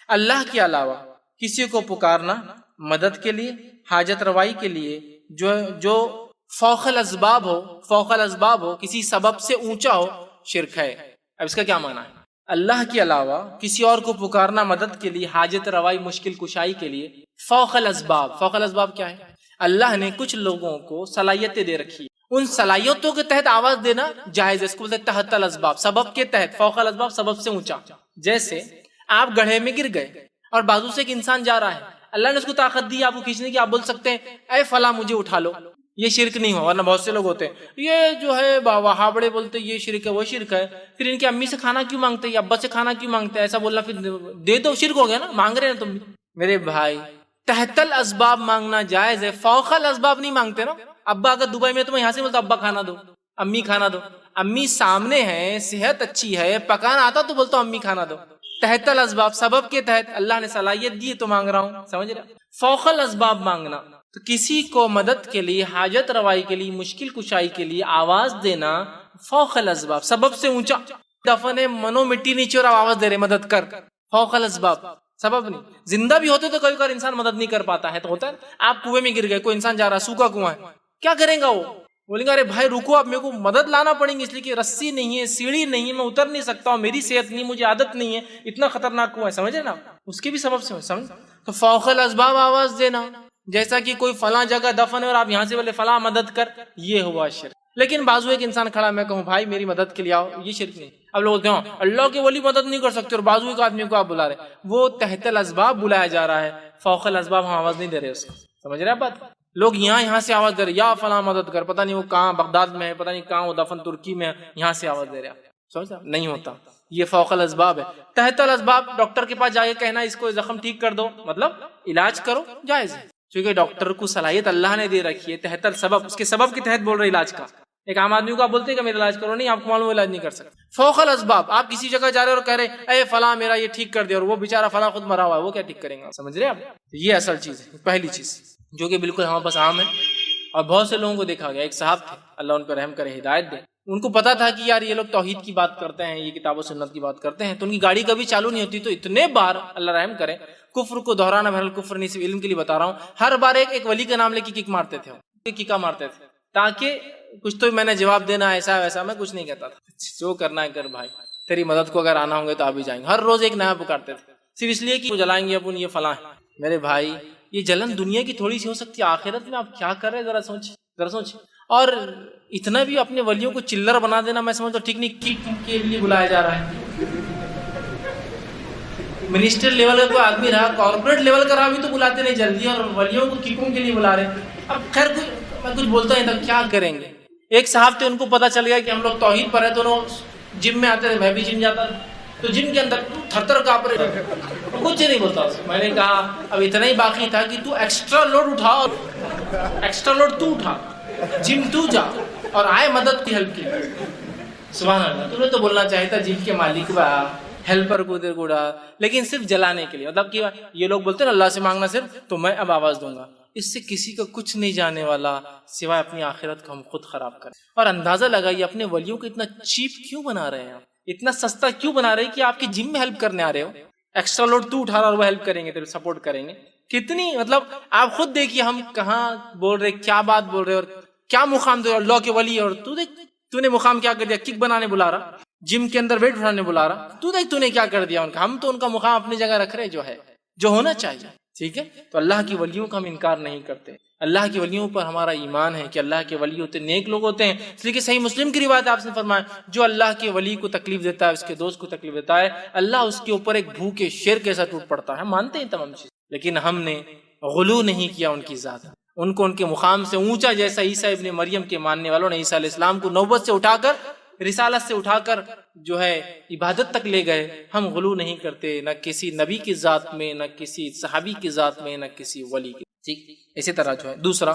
اللہ کے علاوہ کسی کو پکارنا مدد کے لیے، حاجت روائی کے لیے، جو فوق الاسباب ہو، کسی سبب سے اونچا ہو، شرک ہے۔ اب اس کا کیا معنی ہے؟ اللہ کے علاوہ کسی اور کو پکارنا مدد کے لیے، حاجت روائی، مشکل کشائی کے لیے، فوق الاسباب کیا ہے؟ اللہ نے کچھ لوگوں کو صلاحیتیں دے رکھی، ان صلاحیتوں کے تحت آواز دینا جائز ہے، اس کو بولتے ہیں تحت الاسباب، سبب کے تحت، فوق الاسباب، سبب سے اونچا۔ جیسے آپ گڑھے میں گر گئے اور بازو سے ایک انسان جا رہا ہے، اللہ نے اس کو طاقت دی آپ کو کھینچنے کی، آپ بول سکتے ہیں اے فلاں مجھے اٹھا لو، یہ شرک نہیں ہو۔ ورنہ بہت سے لوگ ہوتے ہیں یہ جو ہے وہابڑے بولتے یہ شرک ہے، وہ شرک ہے، پھر ان کی امی سے کھانا کیوں مانگتے ہیں یا ابا سے کھانا کیوں مانگتے ہیں، ایسا بولنا پھر دے دو، شرک ہو گیا نا، مانگ رہے ہیں تم بھی۔ میرے بھائی تحت الاسباب مانگنا جائز ہے، فوق الاسباب نہیں مانگتے نا۔ ابا اگر دبئی میں تو میں یہاں سے بولتا ابا کھانا دو، امی کھانا دو، امی سامنے ہے، صحت اچھی ہے، پکانا آتا تو بولتا ہوں امی کھانا دو۔ تحت الاسباب، سبب کے تحت، اللہ نے صلاحیت دی تو مانگ رہا ہوں، سمجھ رہے؟ فوق الاسباب مانگنا تو کسی کو مدد کے لیے، حاجت روائی کے لیے، مشکل کشائی کے لیے آواز دینا فوق الاسباب، سبب سے اونچا۔ دفن منو مٹی نیچے اور آواز دے رہے مدد کر، فوق الاسباب، سبب نہیں۔ زندہ بھی ہوتے تو کئی بار انسان مدد نہیں کر پاتا ہے، تو ہوتا ہے آپ کنویں میں گر گئے، کوئی انسان جا رہا ہے، سوکھا کنواں ہے، کیا کریں گا وہ؟ بولیں گے ارے بھائی رکو، آپ میرے کو مدد لانا پڑیں گی، اس لیے کہ رسی نہیں ہے، سیڑھی نہیں ہے، میں اتر نہیں سکتا ہوں، میری صحت نہیں، مجھے عادت نہیں ہے، اتنا خطرناک کنواں ہے، سمجھے نا؟ اس کے بھی سبب سے سمجھ۔ تو فوق الاسباب آواز دینا، جیسا کہ کوئی فلاں جگہ دفن ہے اور آپ یہاں سے بولے فلاں مدد کر، یہ ہوا شرک۔ لیکن بازو ایک انسان کھڑا، میں کہوں بھائی میری مدد کے لیے آؤ، یہ شرک نہیں۔ اب لوگ کہوں اللہ کے ولی مدد نہیں کر سکتے اور بازو ایک آدمی کو آپ بلا رہے، وہ تحت الاسباب بلایا جا رہا ہے، فوق الاسباب ہم آواز نہیں دے رہے اس کو، سمجھ رہے آپ بات؟ لوگ یہاں سے آواز دے رہے یا فلاں مدد کر، پتہ نہیں وہ کہاں بغداد میں ہے، پتہ نہیں کہاں وہ دفن ترکی میں ہے، یہاں سے آواز دے رہے آپ، سمجھ نہیں ہوتا، یہ فوق الاسباب ہے۔ تحت الاسباب ڈاکٹر کے پاس جا کے کہنا اس کو زخم ٹھیک کر دو، مطلب علاج کرو، جائز ہے، کیونکہ ڈاکٹر کو صلاحیت اللہ نے دے رکھی ہے، تحت السبب، اس کے سبب کے تحت بول رہے علاج کا۔ ایک عام آدمی کو آپ بولتے ہیں کہ میرا علاج کرو، نہیں، آپ کو معلوم علاج نہیں کر سکتے۔ فوق الاسباب، آپ کسی جگہ جا رہے اور کہہ رہے اے فلاں میرا یہ ٹھیک کر دے، اور وہ بیچارہ فلاں خود مرا ہوا ہے، وہ کیا ٹھیک کریں گے؟ سمجھ رہے آپ؟ یہ اصل چیز ہے، پہلی چیز جو کہ بالکل ہمارے پاس عام ہے، اور بہت سے لوگوں کو دیکھا گیا۔ ایک صاحب تھے، اللہ ان پر رحم کرے، ہدایت دے، ان کو پتا تھا کہ یار یہ لوگ توحید کی بات کرتے ہیں، یہ کتاب و سنت کی بات کرتے ہیں، تو ان کی گاڑی کبھی چالو نہیں ہوتی، تو اتنے بار اللہ رحم کرے کفر کو دہرانا، بہرحال کفر نہیں، صرف علم کے لیے بتا رہا ہوں، ہر بار ایک ولی کا نام لے کے کک مارتے تھے، کیکا مارتے تھے، تاکہ کچھ تو میں نے جواب دینا، ایسا ویسا میں کچھ نہیں کہتا تھا، جو کرنا ہے کر بھائی، تیری مدد کو اگر آنا ہوں گے تو آپ بھی جائیں گے۔ ہر روز ایک نیا پکارتے تھے، صرف اس لیے کہ وہ جلائیں گے اپن، یہ فلاں ہے۔ میرے بھائی یہ جلن دنیا کی تھوڑی سی ہو سکتی ہے، آخرت میں آپ کیا کر رہے ہیں ذرا سوچ۔ اور اتنا بھی اپنے ولیوں کو چلر بنا دینا میں سمجھتا ہوں ٹھیک نہیں، کک کے لیے بلایا جا رہا ہے۔ منسٹر لیول کا کوئی آدمی رہا، کارپوریٹ لیول کا رہا بھی تو بلاتے نہیں جلدی، اور ولیوں کو ککوں کے لیے بلا رہے۔ اب خیر میں کچھ بولتا نہیں تھا، کیا کریں گے؟ ایک صاحب تھے، ان کو پتا چل گیا کہ ہم لوگ توحید پر ہے، تو انہوں جم میں آتے تھے، میں بھی جم جاتا تھا، تو جم کے اندر تھر تھر کانپ رہے، کچھ نہیں بولتا۔ میں نے کہا اب اتنا ہی باقی تھا کہ تو ایکسٹرا لوڈ اٹھا، ایکسٹرا لوڈ تو اٹھا، جم تو جا اور آئے مدد کی ہیلپ کی۔ سبحان اللہ، تم نے تو بولنا چاہیے تھا جم کے مالک با ہیلپر کو دے گوڑا، لیکن صرف جلانے کے لیے، مطلب کہ یہ لوگ بولتے ہیں اللہ سے مانگنا صرف، تو میں اب آواز دوں گا، اس سے کسی کا کچھ نہیں جانے والا سوائے اپنی آخرت کو ہم خود خراب کریں۔ اور اندازہ لگائیے اپنے ولیوں کو اتنا چیپ کیوں بنا رہے ہیں، اتنا سستا کیوں بنا رہے ہیں کہ آپ کے جم میں ہیلپ کرنے آ رہے ہو، ایکسٹرا لوڈ تو اٹھا رہا اور وہ ہیلپ کریں گے، تیرے سپورٹ کریں گے۔ کتنی مطلب آپ خود دیکھیے ہم کہاں بول رہے، کیا بات بول رہے، اور کیا مقام دے اللہ کے ولی، اور تو دیکھ تو نے مقام کیا کر دیا، کک بنانے بلا رہا، جم کے اندر ویٹ اٹھانے بلا رہا، تو دیکھ تو نے کیا کر دیا ان کا۔ ہم تو ان کا مقام اپنی جگہ رکھ رہے جو ہے، جو ہونا چاہیے، ٹھیک ہے۔ تو اللہ کی ولیوں کا ہم انکار نہیں کرتے، اللہ کی ولیوں پر ہمارا ایمان ہے کہ اللہ کے ولی ہوتے نیک لوگ ہوتے ہیں، اس لیے کہ صحیح مسلم کی روایت آپ نے فرمایا جو اللہ کے ولی کو تکلیف دیتا ہے، اس کے دوست کو تکلیف دیتا ہے، اللہ اس کے اوپر ایک بھوکے شیر کیسا ٹوٹ پڑتا ہے۔ ہم مانتے ہیں تمام چیز، لیکن ہم نے غلو نہیں کیا ان کی ذات، ان کو ان کے مقام سے اونچا، جیسا عیسیٰ ابن مریم کے ماننے والوں نے عیسیٰ علیہ السلام کو نوبت سے اٹھا کر، رسالت سے اٹھا کر جو ہے عبادت تک لے گئے، ہم غلو نہیں کرتے، نہ کسی نبی کی ذات میں، نہ کسی صحابی کی ذات میں، نہ کسی ولی کی، ٹھیک۔ اسی طرح جو ہے دوسرا،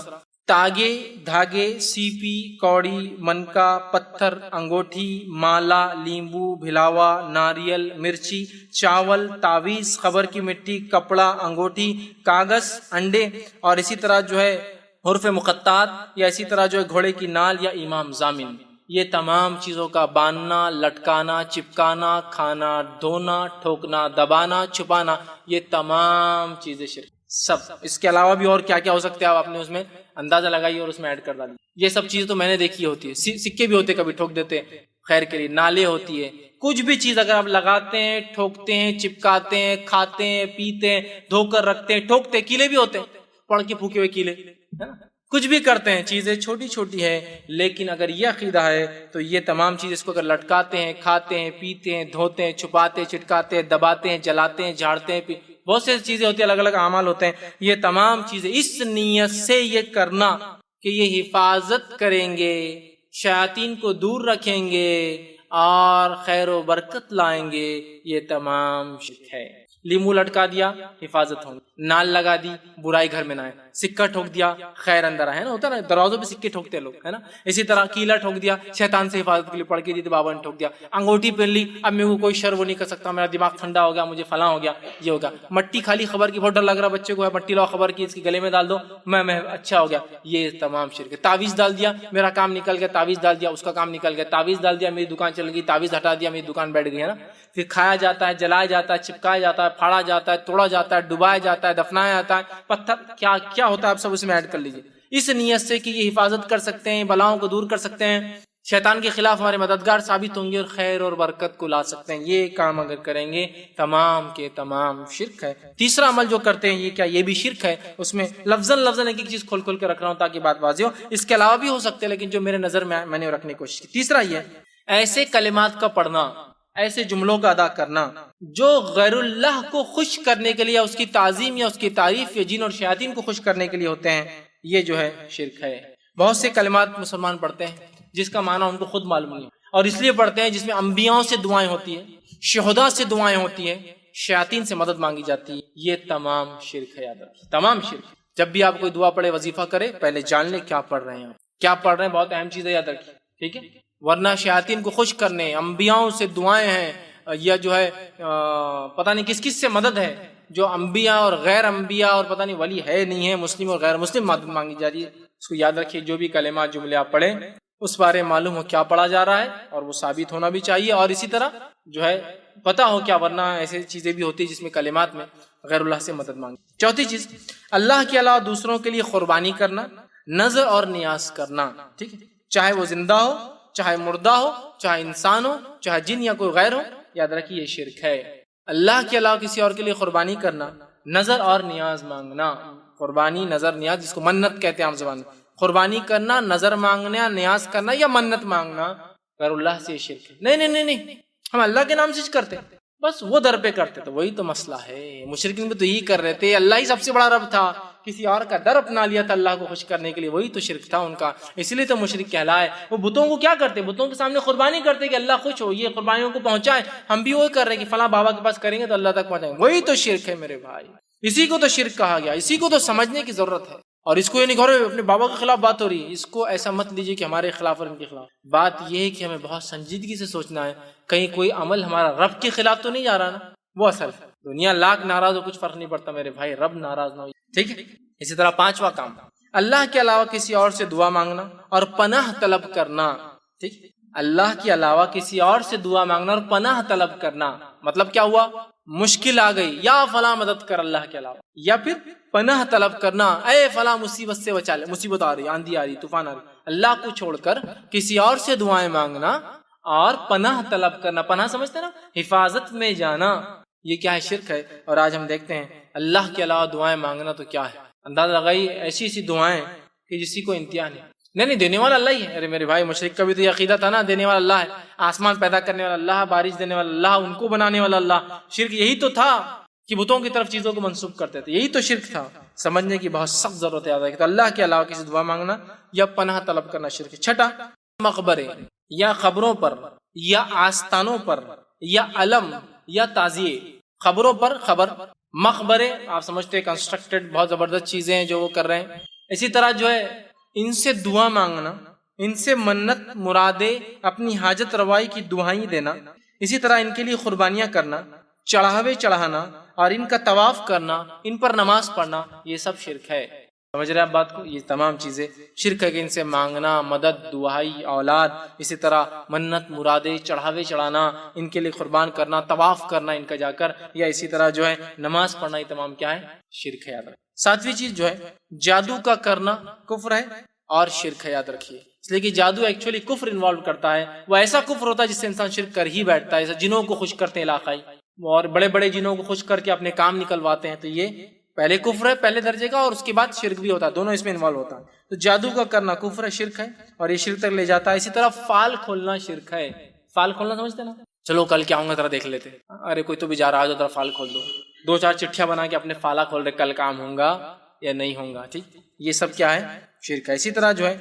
تاگے، دھاگے، سیپی، کوڑی، منکا، پتھر، انگوٹھی، مالا، لیمبو، بھلاوا، ناریل، مرچی، چاول، تعویذ، خبر کی مٹی، کپڑا، انگوٹھی، کاغذ، انڈے، اور اسی طرح جو ہے حروف مقطعات، یا اسی طرح جو ہے گھوڑے کی نال یا امام ضامن، یہ تمام چیزوں کا باندھنا، لٹکانا، چپکانا، کھانا، دھونا، ٹھوکنا، دبانا، چھپانا، یہ تمام چیزیں شرک سب۔ اس کے علاوہ بھی اور کیا کیا ہو سکتے ہیں آپ اپنے اس میں اندازہ لگائیے اور اس میں ایڈ کر ڈالیے۔ یہ سب چیزیں تو میں نے دیکھی ہوتی ہے، سکے بھی ہوتے کبھی ٹھوک دیتے خیر کے لیے، نالے ہوتی ہے، کچھ بھی چیز اگر آپ لگاتے ہیں، ٹھوکتے ہیں، چپکاتے ہیں، کھاتے ہیں، پیتے ہیں، دھو کر رکھتے ہیں، ٹھوکتے ہیں، کیلے بھی ہوتے ہیں، پڑھ کے پھوکے ہوئے کیلے، ہے نا؟ کچھ بھی کرتے ہیں، چیزیں چھوٹی چھوٹی ہیں، لیکن اگر یہ عقیدہ ہے تو یہ تمام چیز اس کو اگر لٹکاتے ہیں، کھاتے ہیں، پیتے ہیں، دھوتے ہیں، چھپاتے ہیں، چٹکاتے ہیں، دباتے ہیں، جلاتے ہیں، جھاڑتے ہیں، بہت سی چیزیں ہوتی ہیں، الگ الگ اعمال ہوتے ہیں، یہ تمام چیزیں اس نیت سے یہ کرنا کہ یہ حفاظت کریں گے، شیاطین کو دور رکھیں گے اور خیر و برکت لائیں گے، یہ تمام شرک ہے۔ لیمو لٹکا دیا، حفاظت ہوں، نال لگا دی، برائی گھر میں نہ آئے، سکہ ٹھوک دیا، خیر اندر آئے، ہے نا؟ ہوتا ہے نا دروازوں پہ سکے ٹھوکتے ہیں لوگ، ہے نا؟ اسی طرح کیلا ٹھوک دیا، شیطان سے حفاظت کے لیے پڑھ کے دی تو بابا نے ٹھوک دیا، انگوٹھی پہن لی، اب میرے کو کوئی شر وہ نہیں کر سکتا، میرا دماغ ٹھنڈا ہو گیا، مجھے فلاں ہو گیا، یہ ہوگا، مٹی کھالی خبر کی، بہت ڈر لگ رہا بچے کو ہے، مٹی لاؤ خبر کی، اس کے گلے میں ڈال دو، میں اچھا ہو گیا، یہ تمام شرک ہے۔ تعویذ ڈال دیا، میرا کام نکل گیا، تعویذ ڈال دیا، اس کا کام نکل گیا، تعویذ ڈال دیا، میری دکان چل گئی، تعویذ ہٹا دیا، میری دکان بیٹھ گئی، ہے نا؟ پھر کھایا جاتا ہے، جلایا جاتا ہے، چپکایا جاتا ہے، پھاڑا جاتا ہے، توڑا جاتا ہے، ڈبایا جاتا ہے، دفنایا جاتا ہے، پتھر کیا کیا ہوتا ہے آپ سب اس میں ایڈ کر لیجیے، اس نیت سے کہ یہ حفاظت کر سکتے ہیں، بلاؤں کو دور کر سکتے ہیں، شیطان کے خلاف ہمارے مددگار ثابت ہوں گے اور خیر اور برکت کو لا سکتے ہیں، یہ کام اگر کریں گے تمام کے تمام شرک ہے۔ تیسرا عمل جو کرتے ہیں یہ کیا، یہ بھی شرک ہے، اس میں لفظاً ایک چیز کھول کھول کے رکھ رہا ہوں تاکہ بات واضح ہو، اس کے علاوہ بھی ہو سکتے ہیں لیکن جو میرے نظر میں نے رکھنے کی کوشش کی۔ تیسرا یہ ایسے کلمات کا پڑھنا، ایسے جملوں کا ادا کرنا جو غیر اللہ کو خوش کرنے کے لیے، اس کی تعظیم یا اس کی تعریف یا جن اور شیاطین کو خوش کرنے کے لیے ہوتے ہیں، یہ جو ہے شرک ہے۔ بہت سے کلمات مسلمان پڑھتے ہیں جس کا معنی ان کو خود معلوم نہیں ہے، اور اس لیے پڑھتے ہیں جس میں انبیاء سے دعائیں ہوتی ہیں، شہداء سے دعائیں ہوتی ہیں، شیاطین سے مدد مانگی جاتی ہے، یہ تمام شرک ہے، یاد رکھیے تمام شرک۔ جب بھی آپ کوئی دعا پڑھے، وظیفہ کرے، پہلے جان لیں کیا پڑھ رہے ہیں آپ، کیا پڑھ رہے ہیں، بہت اہم چیز ہے، یاد رکھیے، ٹھیک ہے؟ ورنہ شیاطین کو خوش کرنے، انبیاء سے دعائیں ہیں، یا جو ہے پتہ نہیں کس کس سے مدد ہے، جو انبیاء اور غیر انبیاء اور پتہ نہیں ولی ہے نہیں ہے، مسلم اور غیر مسلم مدد مانگی جا رہی ہے۔ اس کو یاد رکھیے، جو بھی کلمات جملے آپ پڑھیں اس بارے معلوم ہو کیا پڑھا جا رہا ہے اور وہ ثابت ہونا بھی چاہیے، اور اسی طرح جو ہے پتہ ہو کیا، ورنہ ایسی چیزیں بھی ہوتی ہیں جس میں کلمات میں غیر اللہ سے مدد مانگی۔ چوتھی چیز، اللہ کے علاوہ دوسروں کے لیے قربانی کرنا، نذر اور نیاز کرنا، ٹھیک ہے؟ چاہے وہ زندہ ہو، چاہے مردہ ہو، چاہے انسان ہو، چاہے جن یا کوئی غیر ہو، یاد رکھیے یہ شرک ہے۔ اللہ کے علاوہ کسی اور کے لیے قربانی کرنا، نذر اور نیاز مانگنا، قربانی، نذر، نیاز، جس کو منت کہتے ہیں عام زبان میں، قربانی کرنا، نظر مانگنا، نیاز کرنا یا منت مانگنا غیر اللہ سے شرک ہے۔ نہیں، ہم اللہ کے نام سے کرتے بس وہ در پہ کرتے، تو وہی تو مسئلہ ہے۔ مشرکین بھی تو یہی کر رہے تھے، اللہ ہی سب سے بڑا رب تھا، کسی اور کا در اپنا لیا تھا اللہ کو خوش کرنے کے لیے، وہی تو شرک تھا ان کا، اس لیے تو مشرک کہلائے۔ وہ بتوں کو کیا کرتے، بتوں کے سامنے قربانی کرتے کہ اللہ خوش ہو، یہ قربانیوں کو پہنچائے، ہم بھی وہی کر رہے کہ فلاں بابا کے پاس کریں گے تو اللہ تک پہنچائیں گے، وہی تو شرک ہے میرے بھائی، اسی کو تو شرک کہا گیا، اسی کو تو سمجھنے کی ضرورت ہے۔ اور اس کو یہ نہیں گھر اپنے بابا کے خلاف بات ہو رہی ہے، اس کو ایسا مت لیجیے کہ ہمارے خلاف اور ان کے خلاف، بات یہ ہے کہ ہمیں بہت سنجیدگی سے سوچنا ہے، کہیں کوئی عمل ہمارا رب کے خلاف تو نہیں جا رہا نا، وہ اصل ہے۔ دنیا لاکھ ناراض ہو، کچھ فرق نہیں پڑتا میرے بھائی، رب ناراض نہ ہو، ٹھیک ہے؟ اسی طرح پانچواں کام، اللہ کے علاوہ کسی اور سے دعا مانگنا اور پناہ طلب کرنا، ٹھیک؟ اللہ کے علاوہ کسی اور سے دعا مانگنا اور پناہ طلب کرنا، مطلب کیا ہوا، مشکل آ گئی یا فلاں مدد کر اللہ کے علاوہ، یا پھر پناہ طلب کرنا، اے فلاں مصیبت سے بچا لے، مصیبت آ رہی، آندھی آ رہی، طوفان آ رہی، اللہ کو چھوڑ کر کسی اور سے دعائیں مانگنا اور پناہ طلب کرنا، پناہ سمجھتے نا، حفاظت میں جانا، یہ کیا ہے، شرک ہے۔ اور آج ہم دیکھتے ہیں اللہ کے علاوہ دعائیں مانگنا تو کیا ہے، اندازہ لگائی ایسی دعائیں کہ جسی کو انتہا نہیں، دینے والا اللہ ہی ہے۔ ارے میرے بھائی، مشرک کا بھی تو یہ عقیدہ تھا نا، دینے والا اللہ ہے، آسمان پیدا کرنے والا اللہ، بارش دینے والا اللہ، ان کو بنانے والا اللہ۔ شرک یہی تو تھا کہ بتوں کی طرف چیزوں کو منسوب کرتے تھے، یہی تو شرک تھا۔ سمجھنے کی بہت سخت ضرورت ہے کہ اللہ کے علاوہ کسی دعا مانگنا یا پناہ طلب کرنا شرک ہے۔ چھٹا، مقبرے یا قبروں پر یا آستانوں پر یا علم یا تعزیے، خبروں پر خبر، مقبرے آپ سمجھتے ہیں کنسٹرکٹڈ بہت زبردست چیزیں ہیں جو وہ کر رہے ہیں، اسی طرح جو ہے ان سے دعا مانگنا، ان سے منت مرادے، اپنی حاجت روائی کی دعائیں دینا، اسی طرح ان کے لیے قربانیاں کرنا، چڑھاوے چڑھانا اور ان کا طواف کرنا، ان پر نماز پڑھنا، یہ سب شرک ہے۔ سمجھ رہے ہیں آپ بات کو؟ یہ تمام چیزیں شرک ہے کہ ان سے مانگنا، مدد، دعائی، اولاد، اسی طرح منت، مرادیں، چڑھاوے چڑھانا، ان کے لیے قربان کرنا، طواف کرنا ان کا جا کر، یا اسی طرح جو ہے نماز پڑھنا، یہ تمام کیا ہے؟ شرک ہے، یاد رکھیں۔ ساتویں چیز جو ہے جادو کا کرنا کفر ہے اور شرک ہے، یاد رکھیے، اس لیے کہ جادو ایکچولی کفر انوالو کرتا ہے، وہ ایسا کفر ہوتا ہے جس سے انسان شرک کر ہی بیٹھتا ہے، جیسے جنوں کو خوش کرتے ہیں علاقائی، اور بڑے بڑے جنوں کو خوش کر کے اپنے کام نکلواتے ہیں، تو یہ پہلے کفر ہے پہلے درجے کا، اور اس کے بعد شرک بھی ہوتا ہے، دونوں اس میں انوالو ہوتا ہے۔ تو جادو کا کرنا کفر ہے، شرک ہے، اور یہ شرک تک لے جاتا ہے۔ اسی طرح فال کھولنا شرک ہے، فال کھولنا سمجھتے نا؟ چلو کل کیا ہوں گا ذرا دیکھ لیتے، ارے کوئی تو بھی جا رہا ہے ذرا فال کھول دو، 2-4 چٹھیاں بنا کے اپنے فالا کھول رہے، کل کام ہوں گا یا نہیں ہوں گا، ٹھیک، یہ سب کیا ہے؟ شرک ہے۔ اسی طرح جو ہے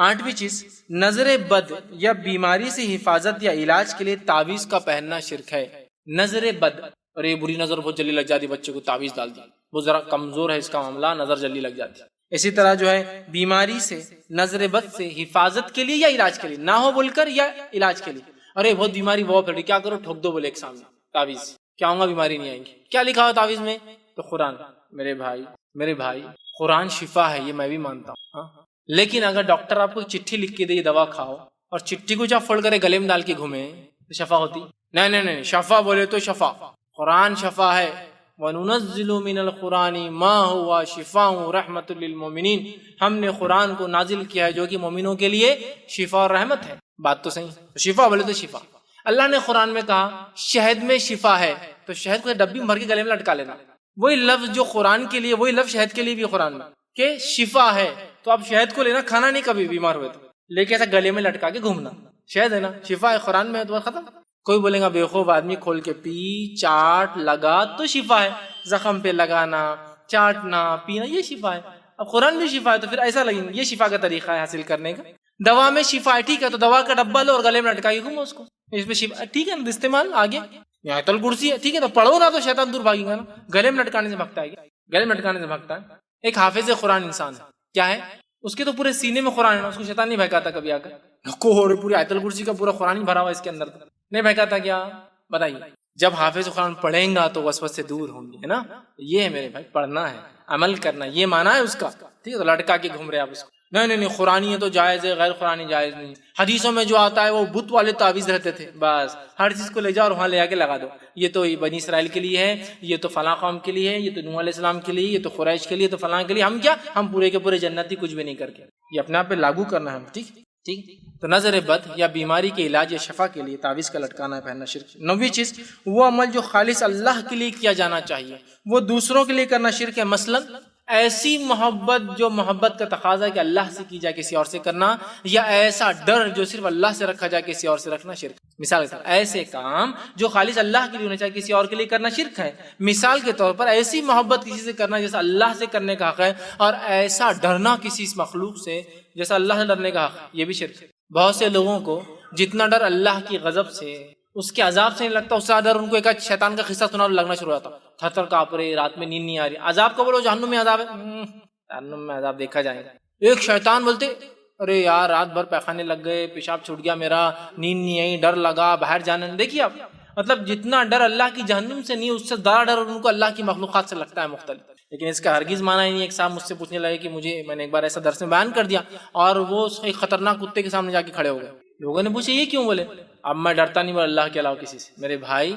8ویں چیز نظر بد یا بیماری سے حفاظت یا علاج کے لیے تعویذ کا پہننا شرک ہے۔ نظر بد، اور یہ بری نظر بہت جلدی لگ جاتی، بچے کو تعویذ ڈال دی، وہ ذرا کمزور ہے اس کا معاملہ، نظر جلدی لگ جاتی ہے۔ اسی طرح جو ہے بیماری سے، نظر بد سے حفاظت کے لیے یا علاج کے لیے، نہ ہو بول کر یا علاج کے لیے، ارے بہت بیماری وہ پھر کیا کرو، ٹھوک دو بولے ایک سامنے تعویذ، کیا ہوں گا بیماری نہیں آئیں گی، کیا لکھا ہو تعویذ میں؟ تو قرآن۔ میرے بھائی قرآن شفا ہے، یہ میں بھی مانتا ہوں، لیکن اگر ڈاکٹر آپ کو چٹھی لکھ کے دے دوا کھاؤ، اور چٹھی کو جب فوڑ کرے گلے میں ڈال کے گھومے تو شفا ہوتی؟ نہیں، شفا بولے تو شفا، قرآن شفا ہے، وَنُنَزِّلُ مِنَ الْقُرْآنِ مَا هُوَ شِفَاءٌ رَحْمَةٌ لِّلْمُؤْمِنِينَ، ہم نے قرآن کو نازل کیا ہے جو کہ مومنوں کے لیے شفا اور رحمت ہے۔ بات تو صحیح، شفا بولے تو شفا۔ اللہ نے قرآن میں کہا شہد میں شفا ہے، تو شہد کو ڈبی میں بھر کے گلے میں لٹکا لینا، وہی لفظ جو قرآن کے لیے، وہی لفظ شہد کے لیے بھی قرآن میں کہ شفا ہے، تو آپ شہد کو لینا، کھانا نہیں کبھی بیمار ہوئے تو، لیکن ایسا گلے میں لٹکا کے گھومنا، شہد ہے نا، شفا ہے، قرآن میں ہے، تو ختم۔ کوئی بولے گا بےخوف آدمی کھول کے پی، چاٹ، لگا تو شفا ہے، زخم پہ لگانا، چاٹنا، پینا، یہ شفا ہے۔ اب قرآن بھی شفا ہے تو پھر ایسا لگیں گے یہ شفا کا طریقہ ہے حاصل کرنے کا۔ دوا میں شفا ہے، ٹھیک ہے، تو دوا کا ڈبہ لو اور گلے میں لٹکا کے گھومو اس کو، اس میں شفا، ٹھیک ہے نا، استعمال آگے۔ آیت الکرسی ہے، ٹھیک ہے، تو پڑھو نا تو شیطان دور بھاگے گا نا، گلے میں لٹکانے سے بھگتا ہے، گلے میں لٹکانے سے بھگتا ہے۔ ایک حافظ قرآن انسان ہے، کیا ہے؟ اس کے تو پورے سینے میں قرآن ہے نا، اس کو شیطان نہیں بہکاتا کبھی آ کر، پوری آیت الکرسی کا پورا قرآن ہی بھرا ہوا اس کے اندر، نہیں بہکاتا کیا؟ بتائیے۔ جب حافظ قرآن پڑھیں گا تو وسوسے سے دور ہوں گے، ہے نا؟ یہ ہے میرے بھائی، پڑھنا ہے، عمل کرنا، یہ مانا ہے اس کا، ٹھیک ہے، تو لٹکا کے گھوم رہے آپ اس کو، نہیں، قرآنی ہے تو جائز ہے، غیر قرآنی جائز نہیں۔ حدیثوں میں جو آتا ہے وہ بت والے تعویذ رہتے تھے، بس ہر چیز کو لے جاؤ اور وہاں لے آ کے لگا دو، یہ تو بنی اسرائیل کے لیے ہے، یہ تو فلاں قوم کے لیے ہے، یہ تو نوح علیہ السلام کے لیے، یہ تو قریش کے لیے، تو فلاں کے لیے، ہم کیا، ہم پورے کے پورے جنتی کچھ بھی نہیں کر کے، یہ اپنے آپ پہ لاگو کرنا ہے، ٹھیک۔ تو نظر بد یا بیماری کے علاج یا شفا کے لیے تعویذ کا لٹکانا ہے، پہننا شرک۔ 9ویں چیز وہ عمل جو خالص اللہ کے لیے کیا جانا چاہیے وہ دوسروں کے لیے کرنا شرک ہے، مثلا ایسی محبت جو محبت کا تقاضا ہے کہ اللہ سے کی جائے کسی اور سے کرنا، یا ایسا ڈر جو صرف اللہ سے رکھا جائے کسی اور سے رکھنا شرک۔ مثال کے طور پر ایسے کام جو خالص اللہ کے لیے ہونا چاہیے کسی اور کے لیے کرنا شرک ہے۔ مثال کے طور پر ایسی محبت کسی سے کرنا جیسا اللہ سے کرنے کا حق ہے، اور ایسا ڈرنا کسی اس مخلوق سے جیسا اللہ سے ڈرنے کا حق ہے، یہ بھی شرک ہے۔ بہت سے لوگوں کو جتنا ڈر اللہ کی غضب سے، اس کے عذاب سے نہیں لگتا، اس سے ڈر ان کو ایک شیطان کا قصہ سنا لگنا شروع ہوتا، تھر تھر کانپ رہے، رات میں نیند نہیں آ رہی۔ عذاب کو بولو جہنم میں عذاب ہے، جہنم میں عذاب دیکھا جائے گا۔ ایک شیطان بولتے ارے یار رات بھر پیخانے لگ گئے، پیشاب چھوٹ گیا میرا، نیند نہیں آئی، ڈر لگا، باہر جانا نہیں۔ دیکھیے آپ، مطلب جتنا ڈر اللہ کی جہنم سے نہیں، اس سے زیادہ ڈر ان کو اللہ کی مخلوقات سے لگتا ہے مختلف۔ لیکن اس کا ہرگز مانا ہی نہیں۔ ایک صاحب مجھ سے پوچھنے لگے کہ میں نے ایک بار ایسا درس میں بیان کر دیا اور وہ ایک خطرناک کتے کے سامنے جا کے کھڑے ہو گئے۔ لوگوں نے پوچھا یہ کیوں؟ بولے اب میں ڈرتا نہیں اللہ کے علاوہ کسی سے۔ میرے بھائی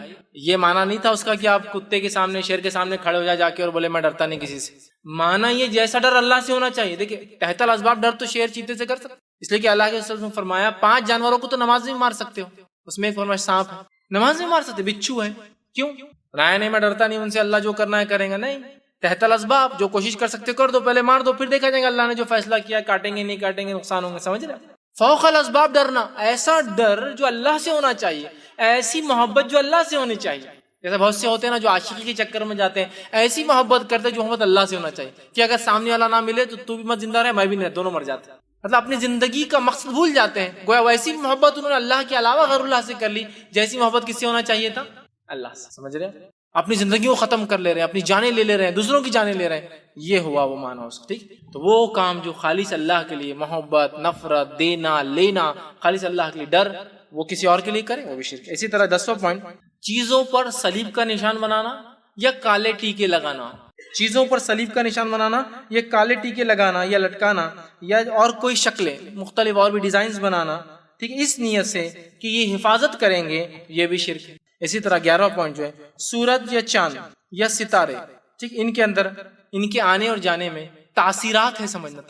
یہ مانا نہیں تھا اس کا کہ آپ کتے کے سامنے، شیر کے سامنے کھڑے ہو جا کے اور بولے میں ڈرتا نہیں کسی سے۔ مانا یہ جیسا ڈر اللہ سے ہونا چاہیے۔ دیکھیں تحت الاسباب ڈر تو شیر چیتے سے کر سکتے، اس لیے کہ اللہ کے رسول نے فرمایا 5 جانوروں کو تو نماز میں مار سکتے ہو، اس میں ایک فرمایا سانپ ہے، نماز میں مار سکتے، بچھو ہے، کیوں؟ نہیں میں ڈرتا نہیں ان سے، اللہ جو کرنا ہے کریں گا۔ نہیں، تحت الاسباب جو کوشش کر سکتے کر دو، پہلے مار دو، پھر دیکھا جائے گا اللہ نے جو فیصلہ کیا، کاٹیں گے نہیں کاٹیں گے، نقصان ہوں گے، سمجھ رہے؟ فوق الاسباب ڈرنا، ایسا ڈر جو اللہ سے ہونا چاہیے، ایسی محبت جو اللہ سے ہونی چاہیے۔ جیسے بہت سے ہوتے ہیں نا جو عاشقی کے چکر میں جاتے ہیں، ایسی محبت کرتے ہیں جو محبت اللہ سے ہونا چاہیے کہ اگر سامنے والا نہ ملے تو بھی مت زندہ رہے، میں بھی نہیں، دونوں مر جاتے ہیں۔ مطلب اپنی زندگی کا مقصد بھول جاتے ہیں، گویا ویسی محبت انہوں نے اللہ کے علاوہ غیر اللہ سے کر لی جیسی محبت کس سے ہونا چاہیے تھا، اللہ سے۔ سمجھ رہے ہیں؟ اپنی زندگی کو ختم کر لے رہے ہیں، اپنی جانیں لے رہے ہیں، دوسروں کی جانیں لے رہے ہیں، یہ ہوا وہ معنی اس کا۔ ٹھیک، تو وہ کام جو خالص اللہ کے لیے محبت، نفرت، دینا لینا، خالص اللہ کے لیے ڈر، وہ کسی اور کے لیے کریں وہ بھی شرک ہے۔ اسی طرح 10واں پوائنٹ، چیزوں پر صلیب کا نشان بنانا یا کالے ٹیکے لگانا، چیزوں پر صلیب کا نشان بنانا، یہ کالے ٹیکے لگانا یا لٹکانا یا اور کوئی شکلیں مختلف اور بھی ڈیزائنز بنانا، ٹھیک ہے، اس نیت سے کہ یہ حفاظت کریں گے، یہ بھی شرک ہے۔ اسی طرح 11واں پوائنٹ جو ہے سورج یا چاند یا ستارے، ٹھیک، ان کے اندر ان کے آنے اور جانے میں تاثیرات ہے سمجھنا،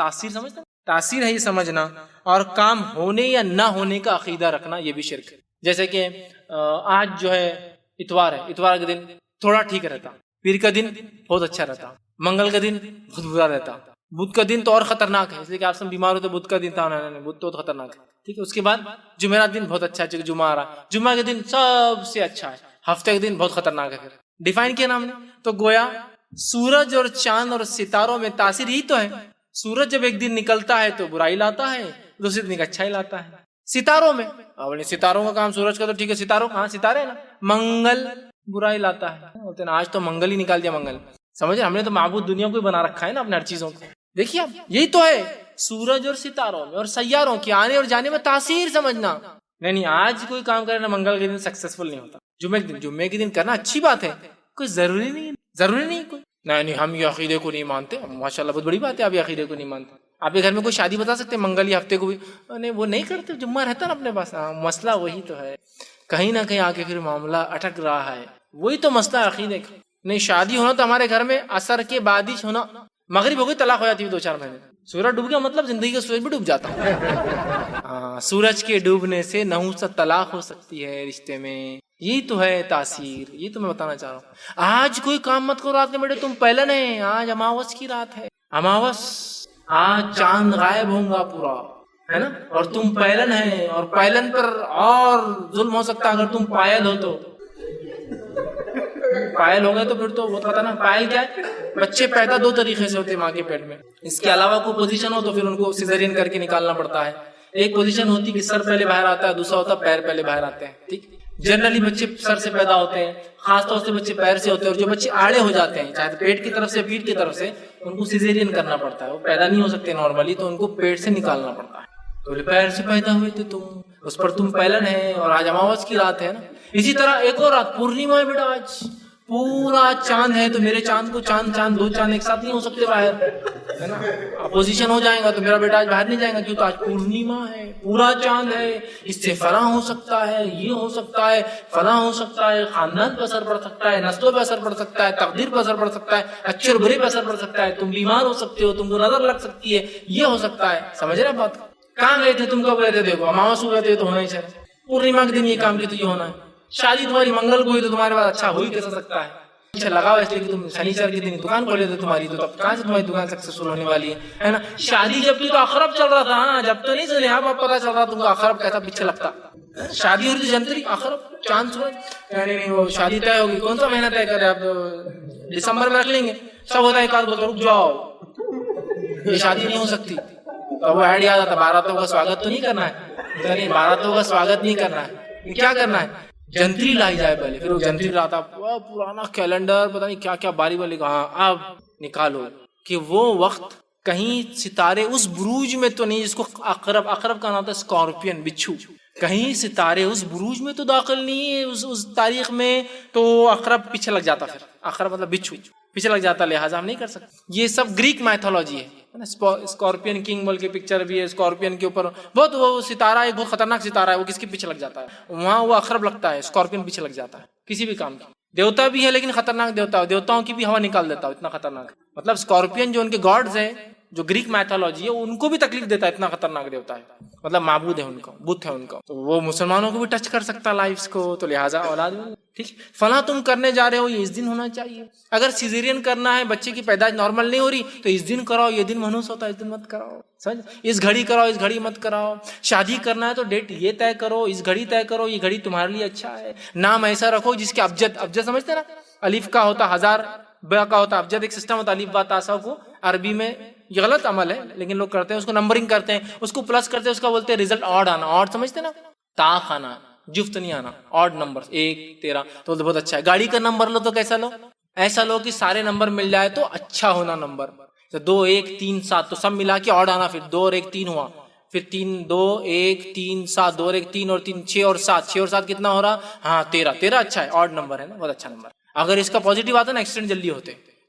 تاثیر ہے یہ سمجھنا، اور کام ہونے یا نہ ہونے کا عقیدہ رکھنا، یہ بھی شرک ہے۔ جیسے کہ آج جو ہے اتوار ہے، اتوار کے دن تھوڑا ٹھیک رہتا، پیر کا دن بہت اچھا رہتا، منگل کا دن بہت برا رہتا، بدھ کا دن تو اور خطرناک ہے، اس لیے کہ آپ سب بیمار ہوتے بدھ کا دن تھا، بدھ تو خطرناک ہے، ٹھیک ہے۔ اس کے بعد جمعرات دن بہت اچھا ہے، چونکہ جمعہ آ رہا، جمعہ کے دن سب سے اچھا ہے، ہفتے کے دن بہت خطرناک ہے۔ پھر ڈیفائن کیا نام نے، تو گویا سورج اور چاند اور ستاروں میں تاثیر ہی تو ہے۔ سورج جب ایک دن نکلتا ہے تو برائی لاتا ہے، دوسرے دن اچھائی لاتا ہے۔ ستاروں میں ستاروں کا کام، سورج کا تو ٹھیک ہے، ستاروں کہاں ستارے نا، منگل برائی لاتا ہے، آج تو منگل ہی نکال دیا، منگل سمجھے، ہم نے تو معبود دنیا کو ہی بنا رکھا ہے نا اپنے ہر چیزوں کو۔ دیکھیے آپ، یہی تو ہے سورج اور ستاروں میں اور سیاروں کے آنے اور جانے میں تاثیر سمجھنا۔ نہیں آج کوئی کام کرے نا منگل کے دن سکسیسفل نہیں ہوتا، جمعے کے دن کرنا اچھی بات ہے، کوئی ضروری نہیں کوئی نہیں ہم یہ عقیدے کو نہیں مانتے، ماشاءاللہ بہت بڑی بات ہے، آپ یہ عقیدے کو نہیں مانتے۔ آپ کے گھر میں کوئی شادی بتا سکتے ہیں منگل یا ہفتے کو بھی؟ نہیں وہ نہیں کرتے، جمعہ رہتا نا اپنے پاس۔ مسئلہ وہی تو ہے، کہیں نہ کہیں آ کے پھر معاملہ اٹک رہا ہے، وہی تو مسئلہ عقیدے کا۔ نہیں شادی ہونا تو ہمارے گھر میں عصر کے بعد ہی ہونا، مغرب ہو گئی طلاق ہو جاتی ہے 2-4 مہینے، سورج ڈوب گیا مطلب زندگی کا سورج بھی ڈوب جاتا ہے۔ سورج کے ڈوبنے سے نحوست طلاق ہو سکتی ہے رشتے میں، یہی تو ہے تاثیر، یہ تو میں بتانا چاہ رہا ہوں۔ آج کوئی کام مت کرو رات میں بیٹے، تم پہلن ہے، آج اماوس کی رات ہے، اماوس، آج چاند غائب ہوں گا پورا، ہے نا، اور تم پہلن ہے، اور پہلن پر اور ظلم ہو سکتا ہے اگر تم پائل ہو تو، پائل ہو گئے تو پھر تو وہ پتا نا پائل کیا ہے، بچے پیدا 2 طریقے سے ہوتے ہیں ماں کے پیٹ میں، اس کے علاوہ کوئی پوزیشن ہو تو پھر ان کو سیزرین کر کے نکالنا پڑتا ہے۔ ایک پوزیشن ہوتی کہ سر پہلے باہر آتا ہے، دوسرا ہوتا پیر پہلے باہر آتے ہیں، ٹھیک۔ جنرلی بچے سر سے پیدا ہوتے ہیں، خاص طور سے بچے پیر سے ہوتے ہیں، اور جو بچے آڑے ہو جاتے ہیں چاہے پیٹ کی طرف سے پیٹھ کی طرف سے، ان کو سیزرین کرنا پڑتا ہے، وہ پیدا نہیں ہو سکتے نارملی، تو ان کو پیٹ سے نکالنا پڑتا ہے۔ تو پیر سے پیدا ہوئے تھے تم، اس پر تم پہلن ہے، اور آج اماوس کی رات ہے نا۔ اسی طرح ایک اور رات پورنیما ہے بیٹا، آج پورا چاند ہے تو میرے چاند کو چاند 2 چاند ایک ساتھ نہیں ہو سکتے باہر، ہے نا، اپوزیشن ہو جائے گا تو میرا بیٹا آج باہر نہیں جائے گا، کیوں تو آج پورنیما ہے، پورا چاند ہے، اس سے فلاں ہو سکتا ہے، یہ ہو سکتا ہے، فلاں ہو سکتا ہے، خاندان پہ اثر پڑ سکتا ہے، نسلوں پہ اثر پڑ سکتا ہے، تقدیر پہ اثر پڑ سکتا ہے، اچھے اور برے پہ اثر پڑ سکتا ہے، تم بیمار ہو سکتے ہو، تم کو نظر لگ سکتی ہے، یہ ہو سکتا ہے، سمجھ رہے بات؟ کہاں گئے تھے تم، کب گئے تھے؟ دیکھو اماوس ہو گئے تھے تو ہونا ہی چاہیے، پورنیما کے دن یہ کام کیا تو یہ ہونا ہے، شادی تمہاری منگل کو ہوئی تو تمہارے پاس اچھا ہو ہی کیسا سکتا ہے، اچھا لگا اس لیے کہ تم شنیچر کے دن دکان کھولے تھے تمہاری، تو تب کہاں سے تمہاری دکان سکسیسفل ہونے والی ہے نا۔ شادی جب کی تو اخرب چل رہا تھا، ہاں جب تو نہیں سنے، اب پتا چل رہا تم کو اخرب کیسا پیچھے لگتا، شادی ہو رہی تھی جنتری اخرب چاند سورج، نہیں وہ شادی طے ہوگی، کون سا مہینہ طے کرے آپ، دسمبر میں رکھ لیں گے، سب ہوتا ہے ایک آدھ بولتا رک جاؤ یہ شادی نہیں ہو سکتی، تو وہ ایڈ یاد آتا باراتوں کا سواگت تو نہیں کرنا ہے، باراتوں کا سواگت نہیں کرنا ہے، کیا کرنا ہے، جنتری لائی جائے پہلے، پھر وہ جنتری لاتا، پرانا کیلنڈر پتہ نہیں کیا کیا باری والی، کہاں اب نکالو کہ وہ وقت کہیں ستارے اس بروج میں تو نہیں جس کو عقرب کا نام تھا اسکارپین، بچھو، کہیں ستارے اس بروج میں تو داخل نہیں ہے اس تاریخ میں، تو عقرب پیچھے لگ جاتا، پھر عقرب مطلب بچھو پیچھے لگ جاتا، لہٰذا ہم نہیں کر سکتے۔ یہ سب گریک میتھولوجی ہے، اسکارپین کنگ بول کے پکچر بھی ہے، اسکارپین کے اوپر بہت وہ ستارہ ایک بہت خطرناک ستارہ ہے، وہ کس کے پیچھے لگ جاتا ہے، وہاں وہ عقرب لگتا ہے، اسکارپین پیچھے لگ جاتا ہے کسی بھی کام کی۔ دیوتا بھی ہے لیکن خطرناک دیوتا ہے، دیوتاؤں کی بھی ہوا نکال دیتا ہے، اتنا خطرناک، مطلب اسکارپین جو ان کے گاڈز ہیں جو گریک میتھولوجی ہے ان کو بھی تکلیف دیتا ہے، اتنا خطرناک دیوتا ہے، مطلب معبود ہے ان کا، بت ہے ان کا، تو وہ مسلمانوں کو بھی ٹچ کر سکتا ہے لائفز کو، تو لہٰذا اولاد ٹھیک فلاں تم کرنے جا رہے ہو یہ اس دن ہونا چاہیے، اگر سیزیرین کرنا ہے بچے کی پیدائش نارمل نہیں ہو رہی تو اس دن کراؤ، یہ دن منحوس ہوتا ہے اس دن مت کراؤ، سمجھ، اس گھڑی کراؤ اس گھڑی مت کراؤ، شادی کرنا ہے تو ڈیٹ یہ طے کرو، اس گھڑی طے کرو، یہ گھڑی تمہارے لیے اچھا ہے، نام ایسا رکھو جس کے ابجد سمجھتے نا، الف کا ہوتا 1000، با کا ہوتا ابجد، ایک سسٹم ہوتا الف با تا سا کو عربی میں، یہ غلط عمل ہے لیکن لوگ کرتے ہیں، اس کو نمبرنگ کرتے ہیں، اس کو پلس کرتے ہیں، اس کا بولتے ہیں ریزلٹ آڈ آنا، آڈ سمجھتے نا، طاق آنا، جفت نہیں آنا، آڈ نمبر 1 13، تو بہت اچھا ہے۔ گاڑی کا نمبر لو تو کیسا لو، ایسا لو کہ سارے نمبر مل جائے تو اچھا ہونا نمبر، 2 1 3 7 تو سب ملا کے آڈ آنا، پھر 2 اور 1 3 ہوا، پھر 3 2 1 3 7 2 اور 1 3 اور 3 6 اور 7 6 اور 7 کتنا ہو رہا، ہاں 13 13 اچھا ہے، آڈ نمبر ہے نا، بہت اچھا نمبر۔ اگر اس کا پازیٹیو آتا نا ایکسیڈنٹ جلدی ہوتے،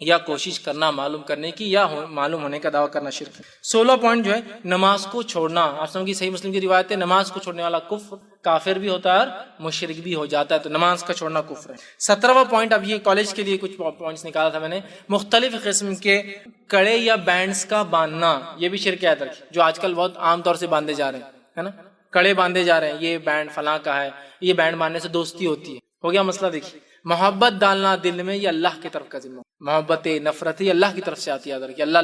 یا کوشش کرنا معلوم کرنے کی یا معلوم ہونے کا دعویٰ کرنا شرک ہے۔ 16 پوائنٹ جو ہے نماز کو چھوڑنا، آپ سمجھ کی صحیح مسلم کی روایت ہے، نماز کو چھوڑنے والا کفر کافر بھی ہوتا ہے اور مشرک بھی ہو جاتا ہے، تو نماز کا چھوڑنا کفر ہے۔ 17واں پوائنٹ، اب یہ کالج کے لیے کچھ پوائنٹس نکالا تھا میں نے، مختلف قسم کے کڑے یا بینڈز کا باندھنا، یہ بھی شرک ہے جو آج کل بہت عام طور سے باندھے جا رہے ہیں، ہے نا، کڑے باندھے جا رہے ہیں، یہ بینڈ فلاں کا ہے، یہ بینڈ باندھنے سے دوستی ہوتی ہے، ہو گیا مسئلہ۔ دیکھیے محبت ڈالنا دل میں، یہ اللہ کی طرف کا ذمہ، محبت نفرت یہ اللہ کی طرف سے آتی ہے، کہ اللہ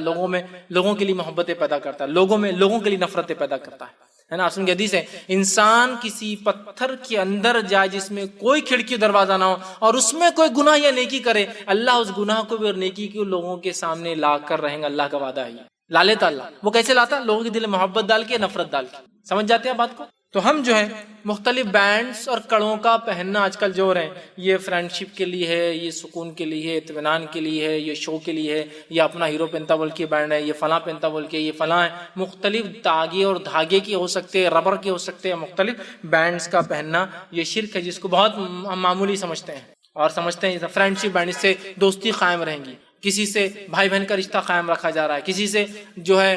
لوگوں کے لیے محبتیں پیدا کرتا ہے، لوگوں کے لیے نفرتیں پیدا کرتا ہے نا۔ آسمان کی حدیث ہے، انسان کسی پتھر کے اندر جائے جس میں کوئی کھڑکی دروازہ نہ ہو اور اس میں کوئی گناہ یا نیکی کرے، اللہ اس گناہ کو بھی اور نیکی کو لوگوں کے سامنے لا کر رہیں گا، اللہ کا وعدہ ہے، لا لیتا اللہ۔ وہ کیسے لاتا؟ لوگوں کے دل میں محبت ڈال کے، نفرت ڈال کے، سمجھ جاتے ہیں بات کو؟ تو ہم جو ہے مختلف بینڈز اور کڑوں کا پہننا آج کل جو رہے ہیں، یہ فرینڈ شپ کے لیے ہے، یہ سکون کے لیے ہے، اطمینان کے لیے ہے، یہ شو کے لیے ہے، یہ اپنا ہیرو پہنتا بول کے بینڈ ہے، یہ فلاں پہنتا بول کے، یہ فلاں ہے، مختلف تاگے اور دھاگے کے ہو سکتے ہیں، ربر کے ہو سکتے ہیں، مختلف بینڈز کا پہننا یہ شرک ہے، جس کو بہت معمولی سمجھتے ہیں اور سمجھتے ہیں فرینڈ شپ بینڈ، اس سے دوستی قائم رہیں گی، کسی سے بھائی بہن کا رشتہ قائم رکھا جا رہا ہے، کسی سے جو ہے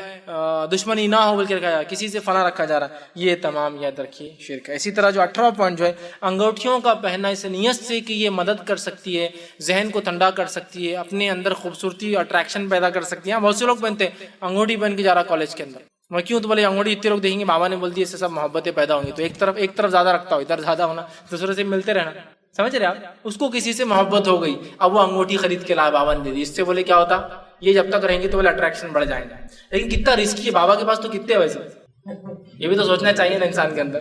دشمنی نہ ہو بول کے رکھا جا رہا ہے، کسی سے فلاں رکھا جا رہا ہے، یہ تمام یاد رکھیے شرک ہے۔ اسی طرح جو 18واں پوائنٹ جو ہے انگوٹھیوں کا پہننا، اس نیت سے کہ یہ مدد کر سکتی ہے، ذہن کو ٹھنڈا کر سکتی ہے، اپنے اندر خوبصورتی اٹریکشن پیدا کر سکتی ہے۔ بہت سے لوگ پہنتے ہیں انگوٹھی پہن کے جا رہا کالج کے اندر، میں کیوں؟ تو بولے انگوٹھی اتنے لوگ دیکھیں گے، بابا نے بول دیا اس سے سب محبتیں پیدا ہوں گی، تو ایک طرف زیادہ رکھتا ہو، ادھر زیادہ ہونا، دوسرے سے ملتے رہنا، سمجھ رہے آپ؟ اس کو کسی سے محبت ہو گئی، اب وہ انگوٹھی خرید کے لائے، بابا نے دے دی، اس سے بولے کیا ہوتا؟ یہ جب تک رہیں گے تو بولے اٹریکشن بڑھ جائیں گے، لیکن کتنا رسکی ہے، بابا کے پاس تو کتنے ویسے، یہ بھی تو سوچنا چاہیے نا انسان کے اندر۔